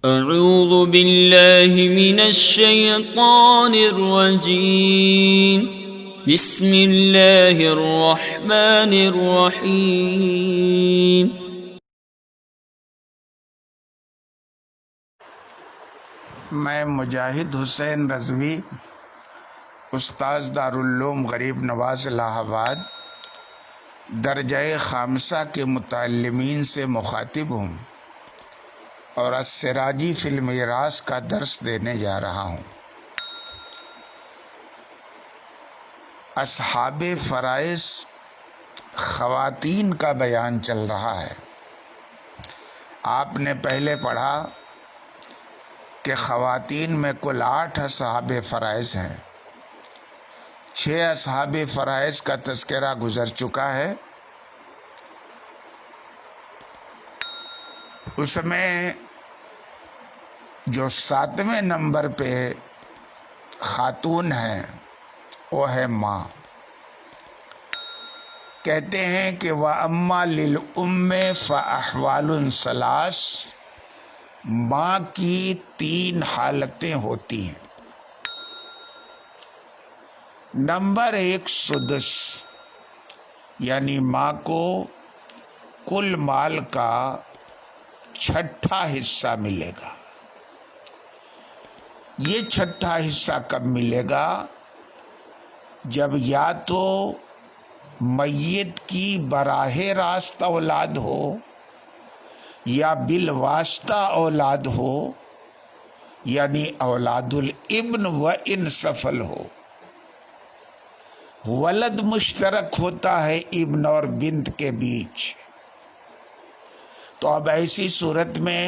اعوذ باللہ من الشیطان الرجیم بسم اللہ الرحمن الرحیم میں مجاہد حسین رضوی استاذ دارالعلوم غریب نواز الہ آباد درجہ خامسہ کے متعلمین سے مخاطب ہوں اور السراجی فی المیراث کا درس دینے جا رہا ہوں۔ اصحاب فرائض خواتین کا بیان چل رہا ہے۔ آپ نے پہلے پڑھا کہ خواتین میں کل 8 اصحاب فرائض ہیں۔ 6 اصحاب فرائض کا تذکرہ گزر چکا ہے۔ اس میں جو 7ویں نمبر پہ خاتون ہیں وہ ہے ماں۔ کہتے ہیں کہ وَأَمَّا لِلْأُمِّ فَأَحْوَالٌ ثَلَاثٌ، ماں کی 3 حالتیں ہوتی ہیں۔ نمبر 1 سدس، یعنی ماں کو کل مال کا 6واں حصہ ملے گا۔ یہ 6واں حصہ کب ملے گا؟ جب یا تو میت کی براہ راست اولاد ہو یا بالواسطہ اولاد ہو، یعنی اولاد الابن و ان سفل ہو۔ ولد مشترک ہوتا ہے ابن اور بنت کے بیچ۔ تو اب ایسی صورت میں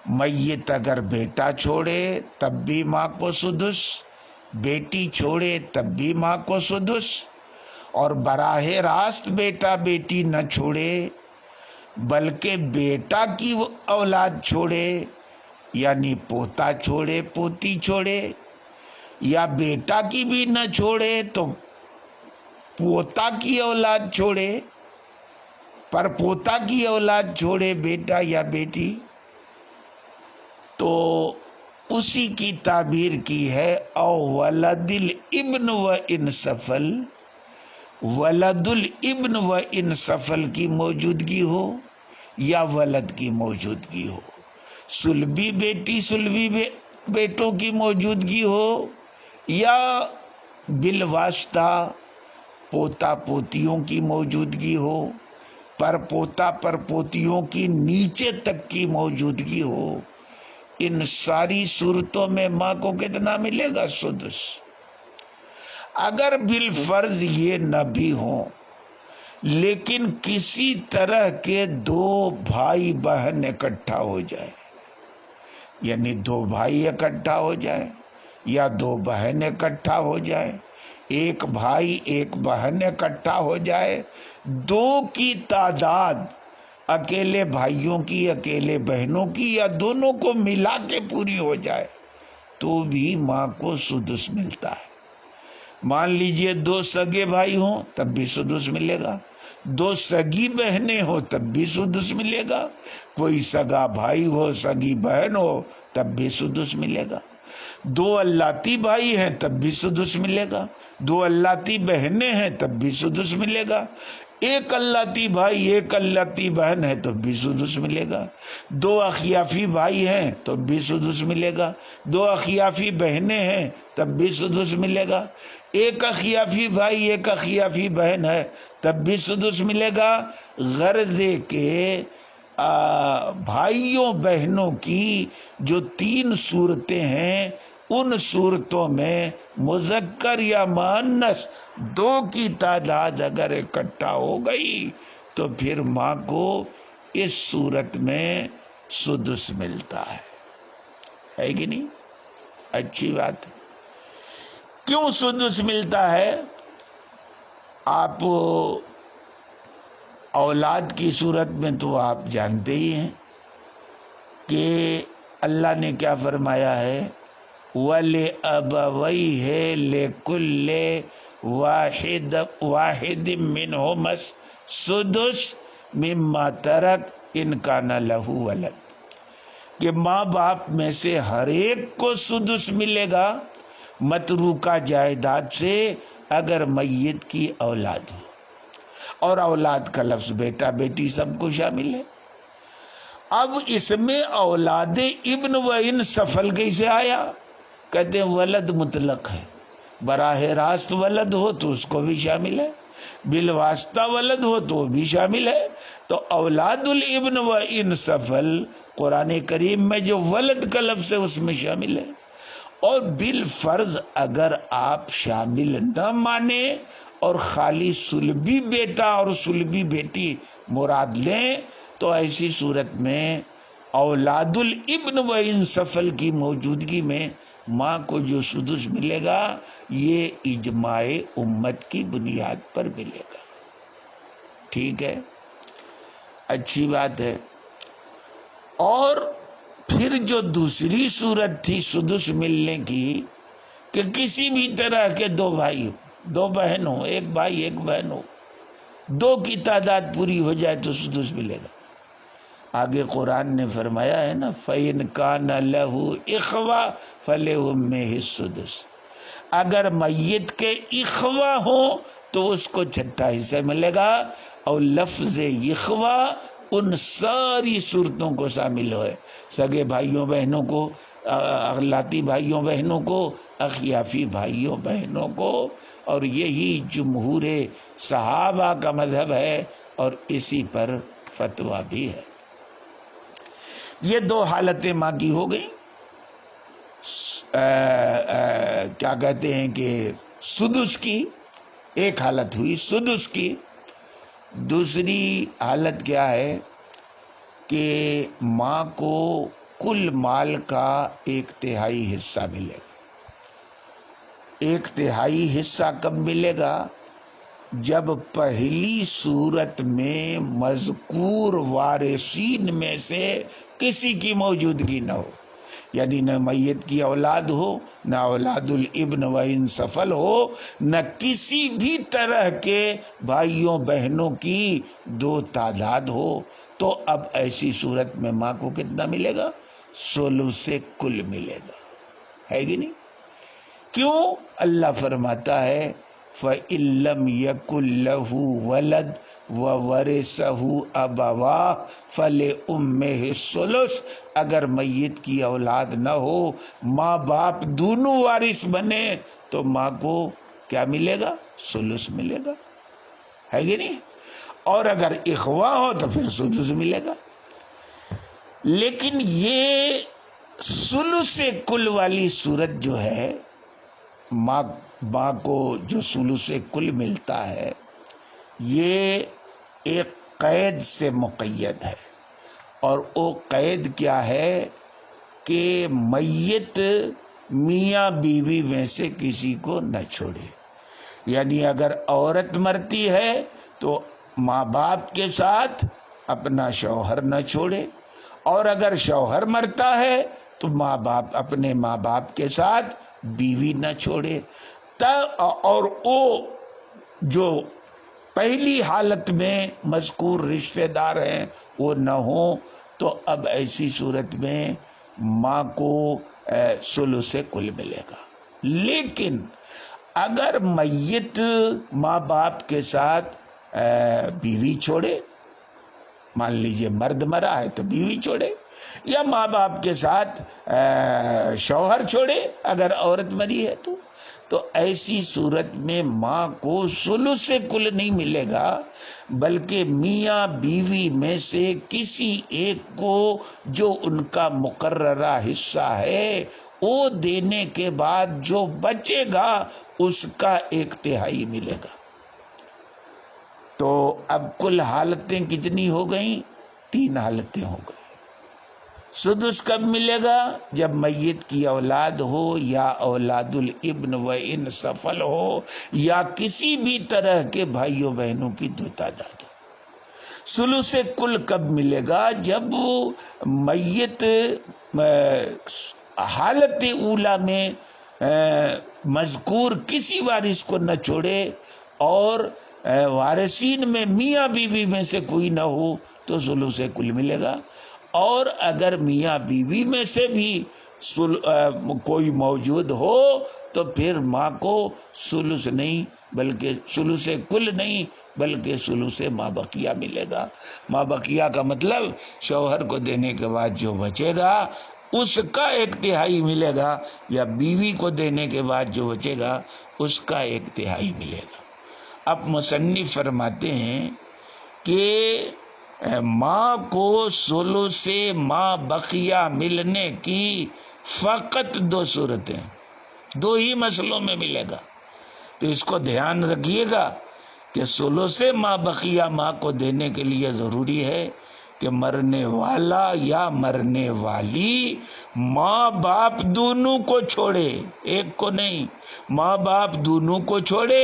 میت اگر بیٹا چھوڑے تب بھی ماں کو سدس، بیٹی چھوڑے تب بھی ماں کو سدس، اور براہ راست بیٹا بیٹی نہ چھوڑے بلکہ بیٹا کی اولاد چھوڑے، یعنی پوتا چھوڑے پوتی چھوڑے، یا بیٹا کی بھی نہ چھوڑے تو پوتا کی اولاد چھوڑے، پر پوتا کی اولاد چھوڑے بیٹا یا بیٹی، تو اسی کی تعبیر کی ہے او ولد الابن و ان سفل، ولد الابن و ان سفل کی موجودگی ہو یا ولد کی موجودگی ہو، سلبی بیٹی سلبی بیٹوں کی موجودگی ہو، یا بالواسطہ پوتا پوتیوں کی موجودگی ہو، پر پوتا پر پوتیوں کی نیچے تک کی موجودگی ہو، ان ساری صورتوں میں ماں کو کتنا ملے گا؟ سدس۔ اگر بالفرض یہ نہ بھی ہوں لیکن کسی طرح کے 2 بھائی بہن اکٹھا ہو جائے، یعنی 2 بھائی اکٹھا ہو جائے یا 2 بہن اکٹھا ہو جائے، 1 بھائی 1 بہن اکٹھا ہو جائے، 2 کی تعداد اکیلے بھائیوں کی اکیلے بہنوں کی یا دونوں کو ملا کے پوری ہو جائے تو بھی ماں کو سدس ملتا ہے۔ مان لیجئے 2 سگے بھائی ہوں تب بھی سدس ملے گا، 2 سگی بہنیں ہو تب بھی سدس ملے گا، کوئی سگا بھائی ہو سگی بہن ہو تب بھی سدس ملے گا، 2 اللاتی بھائی ہیں تب بھی سدس ملے گا، 2 اللاتی بہنیں ہیں تب بھی سدس ملے گا، 1 اللاتی بھائی 1 اللاتی بہن ہے تو بھی سدس ملے گا، 2 اخیافی بھائی ہیں تو بھی سدس ملے گا، 2 اخیافی بہنیں ہیں تب بھی سدس ملے گا، 1 اخیافی بھائی 1 اخیافی بہن ہے تب بھی سدس ملے گا، غرض کہ بھائیوں بہنوں کی جو 3 صورتیں ہیں ان صورتوں میں مذکر یا مؤنث 2 کی تعداد اگر اکٹھا ہو گئی تو پھر ماں کو اس صورت میں سدس ملتا ہے کہ نہیں؟ اچھی بات ہے۔ کیوں سدس ملتا ہے؟ آپ اولاد کی صورت میں تو آپ جانتے ہی ہیں کہ اللہ نے کیا فرمایا ہے، وَلِأَبَوَيْهِ لِكُلِّ وَاحِدٍ مِّنْهُمَا السُّدُسُ مِمَّا تَرَكَ إِنْ كَانَ لَهُ وَلَدٌ۔ کہ ماں باپ میں سے ہر ایک کو سدس ملے گا متروکہ جائیداد سے اگر میت کی اولاد ہو. اور اولاد کا لفظ بیٹا بیٹی سب کو شامل ہے. اب اس میں اولاد ابن و ان سفل کیسے آیا؟ کہتے ہیں ولد مطلق ہے، براہ راست ولد ہو تو اس کو بھی شامل ہے، بالواسطہ ولد ہو تو بھی شامل ہے. تو اولاد الابن و ان سفل قرآن کریم میں جو ولد کا لفظ ہے اس میں شامل ہے. اور بالفرض اگر آپ شامل نہ مانے اور خالی سلبی بیٹا اور سلبی بیٹی مراد لیں تو ایسی صورت میں اولاد الابن و ان سفل کی موجودگی میں ماں کو جو سدس ملے گا یہ اجماع امت کی بنیاد پر ملے گا. ٹھیک ہے، اچھی بات ہے. اور پھر جو دوسری صورت تھی سدس ملنے کی کہ کسی بھی طرح کے دو بھائی ہو، دو بہن ہو، ایک بھائی ایک بہن ہو، دو کی تعداد پوری ہو جائے تو سدس ملے گا. آگے قرآن نے فرمایا ہے نا فَإِنْ كَانَ لَهُ إِخْوَةٌ فَلِأُمِّهِ السُّدُسُ، اگر میت کے اخوہ ہوں تو اس کو چھٹا حصہ ملے گا. اور لفظ اخوہ ان ساری صورتوں کو شامل ہے، سگے بھائیوں بہنوں کو، اخلاقی بھائیوں بہنوں کو، اخیافی بھائیوں بہنوں کو. اور یہی جمہور صحابہ کا مذہب ہے اور اسی پر فتویٰ بھی ہے. یہ دو حالتیں ماں کی ہو گئی. کیا کہتے ہیں کہ سدس کی ایک حالت ہوئی سدس کی. دوسری حالت کیا ہے کہ ماں کو کل مال کا 1/3 حصہ ملے گا. 1/3 حصہ کب ملے گا؟ جب پہلی صورت میں مذکور وارثین میں سے کسی کی موجودگی نہ ہو، یعنی نہ میت کی اولاد ہو، نہ اولاد الابن و ان سفل ہو، نہ کسی بھی طرح کے بھائیوں بہنوں کی دو تعداد ہو. تو اب ایسی صورت میں ماں کو کتنا ملے گا؟ ثلث کل ملے گا. ہے کہ نہیں؟ کیوں؟ اللہ فرماتا ہے فَإِن لَّمْ يَكُن لَّهُ وَلَدٌ وَوَرِثَهُ أَبَوَاهُ فَلِأُمِّهِ الثُّلُثُ، اگر میت کی اولاد نہ ہو، ماں باپ دونوں وارث بنے تو ماں کو کیا ملے گا؟ ثلث ملے گا. ہے کہ نہیں؟ اور اگر اخوہ ہو تو پھر سدس ملے گا. لیکن یہ ثلث کل والی صورت جو ہے، ماں کو جو ثلث کل ملتا ہے یہ ایک قید سے مقید ہے. اور وہ قید کیا ہے کہ میت میاں بیوی میں سے کسی کو نہ چھوڑے. یعنی اگر عورت مرتی ہے تو ماں باپ کے ساتھ اپنا شوہر نہ چھوڑے، اور اگر شوہر مرتا ہے تو اپنے ماں باپ کے ساتھ بیوی نہ چھوڑے. اور وہ جو پہلی حالت میں مذکور رشتہ دار ہیں وہ نہ ہوں تو اب ایسی صورت میں ماں کو ثلث کل ملے گا. لیکن اگر میت ماں باپ کے ساتھ بیوی چھوڑے، مان لیجئے مرد مرا ہے تو بیوی چھوڑے، یا ماں باپ کے ساتھ شوہر چھوڑے اگر عورت مری ہے تو ایسی صورت میں ماں کو ثلث کل نہیں ملے گا، بلکہ میاں بیوی میں سے کسی ایک کو جو ان کا مقررہ حصہ ہے وہ دینے کے بعد جو بچے گا اس کا 1/3 ملے گا. تو اب کل حالتیں کتنی ہو گئیں؟ 3 حالتیں ہو گئی. سدس کب ملے گا؟ جب میت کی اولاد ہو، یا اولاد الابن و ان سفل ہو، یا کسی بھی طرح کے بھائیوں بہنوں کی دو تعداد ہو. ثلث کل کب ملے گا؟ جب میت حالت اولا میں مذکور کسی وارث کو نہ چھوڑے اور وارثین میں میاں بیوی میں سے کوئی نہ ہو تو ثلث کل ملے گا. اور اگر میاں بیوی میں سے بھی کوئی موجود ہو تو پھر ماں کو ثلث نہیں بلکہ ثلث کل نہیں بلکہ ثلث ما بقیہ ملے گا۔ ما بقیہ کا مطلب شوہر کو دینے کے بعد جو بچے گا اس کا 1/3 ملے گا، یا بیوی کو دینے کے بعد جو بچے گا اس کا 1/3 ملے گا۔ اب مصنف فرماتے ہیں کہ ماں کو ثلث ما بقیہ ملنے کی فقط 2 صورتیں، 2 ہی مسئلوں میں ملے گا۔ تو اس کو دھیان رکھیے گا کہ ثلث ما بقیہ ماں کو دینے کے لیے ضروری ہے کہ مرنے والا یا مرنے والی ماں باپ دونوں کو چھوڑے، ایک کو نہیں، ماں باپ دونوں کو چھوڑے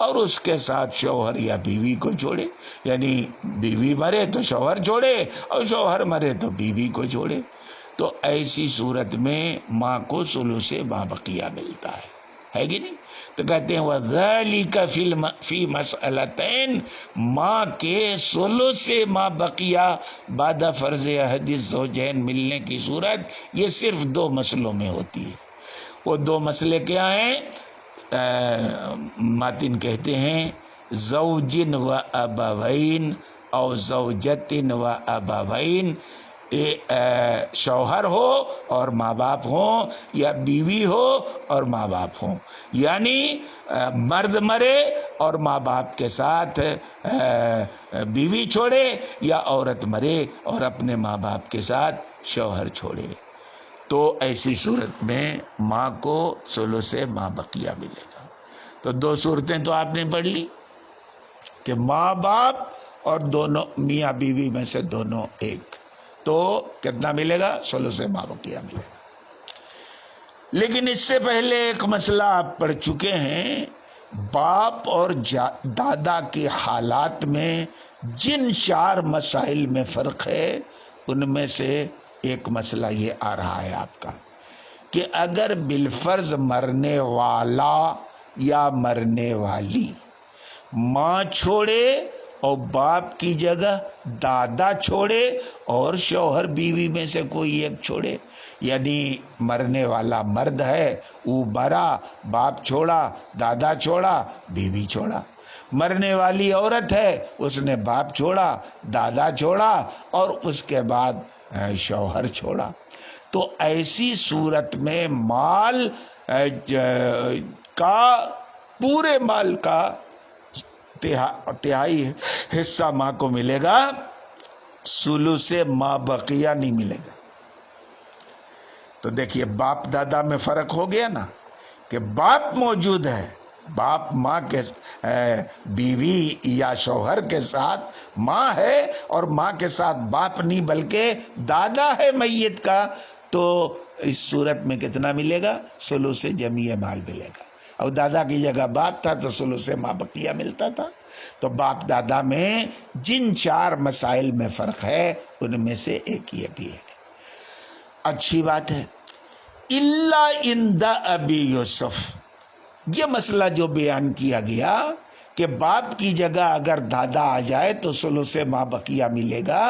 اور اس کے ساتھ شوہر یا بیوی کو چھوڑے، یعنی بیوی مرے تو شوہر چھوڑے اور شوہر مرے تو بیوی کو چھوڑے۔ تو ایسی صورت میں ماں کو ثلث ما بقیہ ملتا ہے کہ نہیں؟ تو کہتے ہیں وَذَلِكَ فِي مَسْأَلَتَيْن، ماں کے ثلث ما بقیہ بعد فرض احد الزوجین ملنے کی صورت یہ صرف 2 مسئلوں میں ہوتی ہے۔ وہ 2 مسئلے کیا ہیں؟ ماتن کہتے ہیں زوجن و ابوین اور زوجتن و ابوین، شوہر ہو اور ماں باپ ہوں یا بیوی ہو اور ماں باپ ہوں، یعنی مرد مرے اور ماں باپ کے ساتھ بیوی چھوڑے، یا عورت مرے اور اپنے ماں باپ کے ساتھ شوہر چھوڑے، تو ایسی صورت میں ماں کو ثلث ما بقیہ ملے گا۔ تو 2 صورتیں تو آپ نے پڑھ لی کہ ماں باپ اور دونوں میاں بیوی میں سے دونوں ایک، تو کتنا ملے گا؟ ثلث ما بقیہ ملے گا۔ لیکن اس سے پہلے ایک مسئلہ آپ پڑھ چکے ہیں، باپ اور دادا کے حالات میں جن 4 مسائل میں فرق ہے ان میں سے ایک مسئلہ یہ آ رہا ہے آپ کا کہ اگر بالفرض مرنے والا یا مرنے والی ماں چھوڑے اور باپ کی جگہ دادا چھوڑے اور شوہر بیوی میں سے کوئی ایک چھوڑے، یعنی مرنے والا مرد ہے وہ مرا، باپ چھوڑا، دادا چھوڑا، بیوی چھوڑا، مرنے والی عورت ہے اس نے باپ چھوڑا، دادا چھوڑا اور اس کے بعد شوہر چھوڑا، تو ایسی صورت میں مال کا پورے مال کا 1/3 حصہ ماں کو ملے گا، ثلث ما بقیہ نہیں ملے گا۔ تو دیکھیے باپ دادا میں فرق ہو گیا نا کہ باپ موجود ہے، باپ ماں کے بیوی یا شوہر کے ساتھ ماں ہے اور ماں کے ساتھ باپ نہیں بلکہ دادا ہے میت کا، تو اس صورت میں کتنا ملے گا؟ ثلث جمیع مال ملے گا، اور دادا کی جگہ باپ تھا تو ثلث ما بقیہ ملتا تھا۔ تو باپ دادا میں جن 4 مسائل میں فرق ہے ان میں سے ایک یہ بھی ہے۔ اچھی بات ہے، الا عند ابی یوسف، یہ مسئلہ جو بیان کیا گیا کہ باپ کی جگہ اگر دادا آ جائے تو ثلث ما بقیہ ملے گا،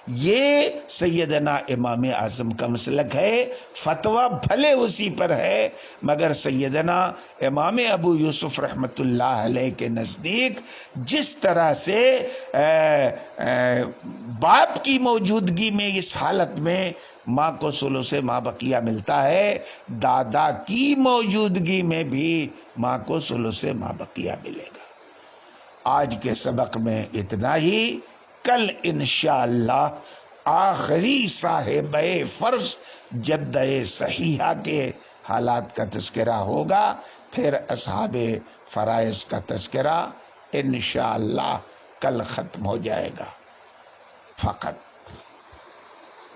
یہ سیدنا امام اعظم کا مسلک ہے، فتویٰ بھلے اسی پر ہے مگر سیدنا امام ابو یوسف رحمت اللہ علیہ کے نزدیک جس طرح سے باپ کی موجودگی میں اس حالت میں ماں کو ثلث ما بقیہ ملتا ہے، دادا کی موجودگی میں بھی ماں کو ثلث ما بقیہ ملے گا۔ آج کے سبق میں اتنا ہی، کل انشاءاللہ آخری صاحب فرض جدہ صحیحہ کے حالات کا تذکرہ ہوگا، پھر اصحاب فرائض کا تذکرہ انشاءاللہ کل ختم ہو جائے گا۔ فقط